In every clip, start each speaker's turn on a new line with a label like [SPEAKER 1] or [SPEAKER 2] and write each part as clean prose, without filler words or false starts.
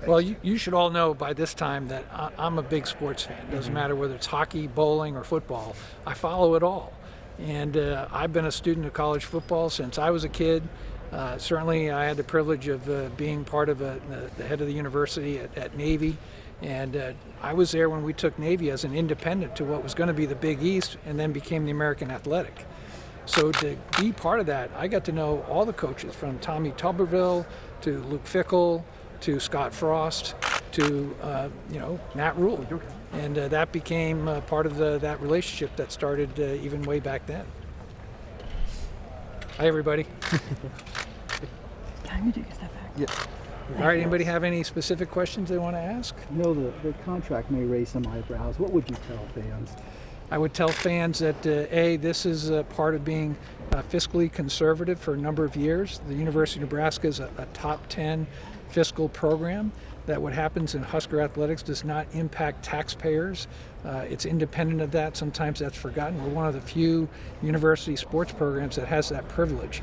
[SPEAKER 1] Well, you should all know by this time that I'm a big sports fan. Doesn't matter whether it's hockey, bowling, or football. I follow it all. And I've been a student of college football since I was a kid. Certainly I had the privilege of being part of the head of the university at Navy. And I was there when we took Navy as an independent to what was going to be the Big East and then became the American Athletic. So to be part of that, I got to know all the coaches from Tommy Tuberville to Luke Fiscal to Scott Frost to Matt Rhule. And that became part of that relationship that started even way back then. Hi, everybody.
[SPEAKER 2] Can you take a step back?
[SPEAKER 3] Yeah.
[SPEAKER 1] All right, anybody have any specific questions they want to ask?
[SPEAKER 4] The contract may raise some eyebrows. What would you tell fans?
[SPEAKER 1] I would tell fans that, this is a part of being fiscally conservative for a number of years. The University of Nebraska is a top 10 fiscal program. That what happens in Husker athletics does not impact taxpayers. It's independent of that. Sometimes that's forgotten. We're one of the few university sports programs that has that privilege.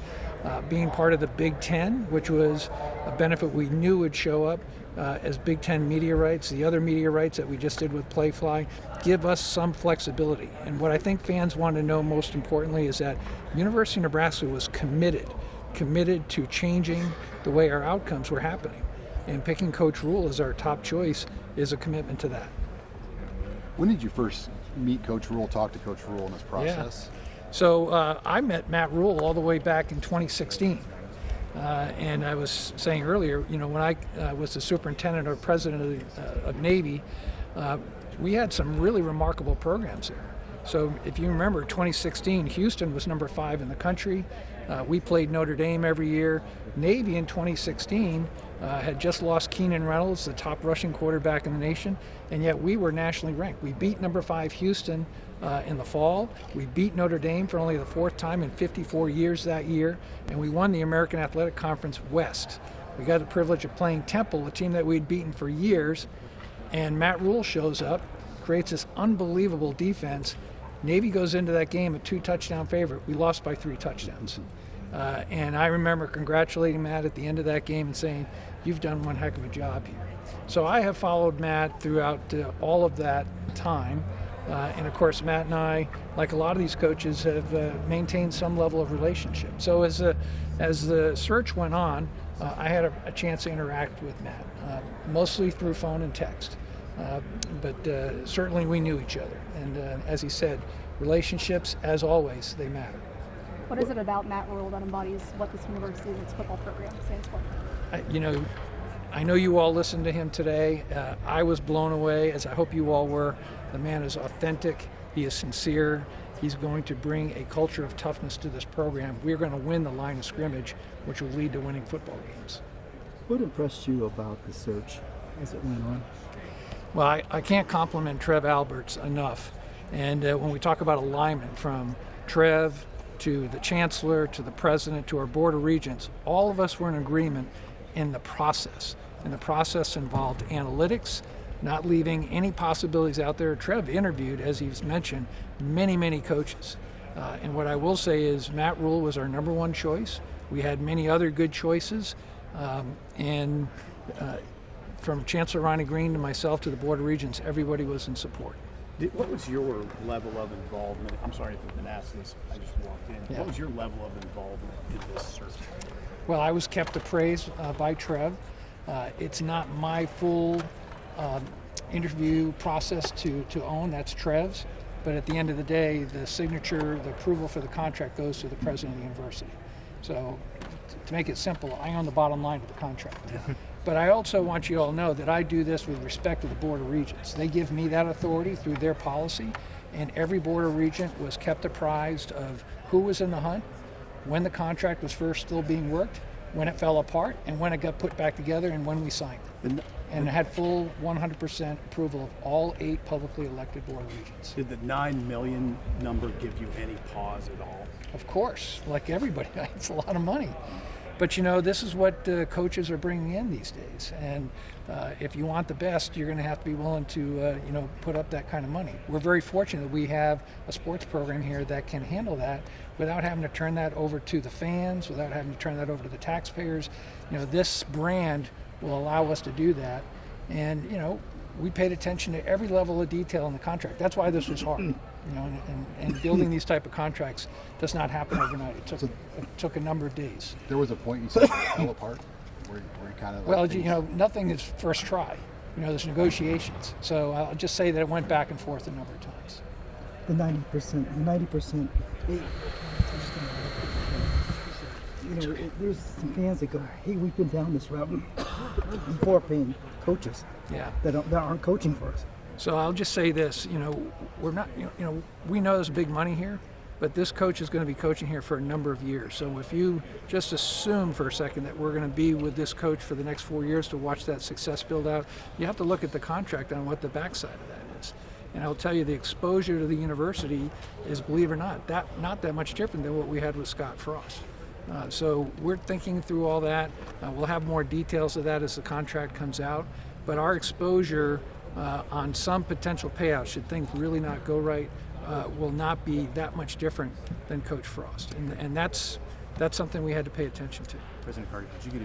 [SPEAKER 1] Being part of the Big Ten, which was a benefit we knew would show up as Big Ten media rights, the other media rights that we just did with Playfly, give us some flexibility. And what I think fans want to know most importantly is that University of Nebraska was committed to changing the way our outcomes were happening. And picking Coach Rhule as our top choice is a commitment to that.
[SPEAKER 3] When did you first meet Coach Rhule, talk to Coach Rhule in this process?
[SPEAKER 1] Yeah. So I met Matt Rhule all the way back in 2016. And I was saying earlier, when I was the superintendent or president of Navy, we had some really remarkable programs there. So if you remember, 2016, Houston was number 5 in the country. We played Notre Dame every year. Navy in 2016 had just lost Keenan Reynolds, the top rushing quarterback in the nation, and yet we were nationally ranked. We beat number 5 Houston in the fall. We beat Notre Dame for only the 4th time in 54 years that year, and we won the American Athletic Conference West. We got the privilege of playing Temple, a team that we'd beaten for years, and Matt Rhule shows up, creates this unbelievable defense. Navy goes into that game a 2-touchdown favorite. We lost by 3 touchdowns. And I remember congratulating Matt at the end of that game and saying, "You've done one heck of a job here." So I have followed Matt throughout all of that time. And of course, Matt and I, like a lot of these coaches, have maintained some level of relationship. So as the search went on, I had a chance to interact with Matt, mostly through phone and text. But certainly we knew each other. And as he said, relationships, as always, they matter.
[SPEAKER 2] What is it about Matt Rhule that embodies what this university and its football program stands for?
[SPEAKER 1] I know you all listened to him today. I was blown away, as I hope you all were. The man is authentic. He is sincere. He's going to bring a culture of toughness to this program. We're going to win the line of scrimmage, which will lead to winning football games.
[SPEAKER 4] What impressed you about the search as it went on?
[SPEAKER 1] Well, I can't compliment Trev Alberts enough. And when we talk about alignment, from Trev to the chancellor to the president to our board of regents, all of us were in agreement in the process. And the process involved analytics, not leaving any possibilities out there. Trev interviewed, as he's mentioned, many coaches. And what I will say is Matt Rhule was our number 1 choice. We had many other good choices. From Chancellor Ronnie Green to myself to the Board of Regents, everybody was in support.
[SPEAKER 5] What was your level of involvement? I'm sorry if I've been asked this, I just walked in.
[SPEAKER 1] Yeah.
[SPEAKER 5] What was your level of involvement in this search?
[SPEAKER 1] Well, I was kept appraised by Trev. It's not my full interview process to own, that's Trev's. But at the end of the day, the signature, the approval for the contract goes to the president of the university. So to make it simple, I own the bottom line of the contract. But I also want you all to know that I do this with respect to the Board of Regents. They give me that authority through their policy, and every Board of Regent was kept apprised of who was in the hunt, when the contract was first still being worked, when it fell apart, and when it got put back together, and when we signed it. And it had full 100% approval of all 8 publicly elected Board of Regents.
[SPEAKER 5] Did the $9 million number give you any pause at all?
[SPEAKER 1] Of course, like everybody, it's a lot of money. But this is what coaches are bringing in these days. And if you want the best, you're going to have to be willing to, put up that kind of money. We're very fortunate that we have a sports program here that can handle that without having to turn that over to the fans, without having to turn that over to the taxpayers. This brand will allow us to do that. And, we paid attention to every level of detail in the contract. That's why this was hard. And building these type of contracts does not happen overnight. It took a number of days.
[SPEAKER 3] There was a point you said it fell apart, where you kind of like
[SPEAKER 1] Well, nothing is first try. There's negotiations. So I'll just say that it went back and forth a number of times.
[SPEAKER 4] The 90%. There's some fans that go, hey, we've been down this route before paying coaches
[SPEAKER 1] Yeah.
[SPEAKER 4] that aren't coaching for us.
[SPEAKER 1] So I'll just say this, we're not, we know there's big money here, but this coach is going to be coaching here for a number of years. So if you just assume for a second that we're going to be with this coach for the next 4 years to watch that success build out, you have to look at the contract on what the backside of that is. And I'll tell you, the exposure to the university is, believe it or not, not that much different than what we had with Scott Frost. So we're thinking through all that. We'll have more details of that as the contract comes out. But our exposure on some potential payouts, should things really not go right, will not be that much different than Coach Frost. And that's something we had to pay attention to.
[SPEAKER 6] President Carter, could you get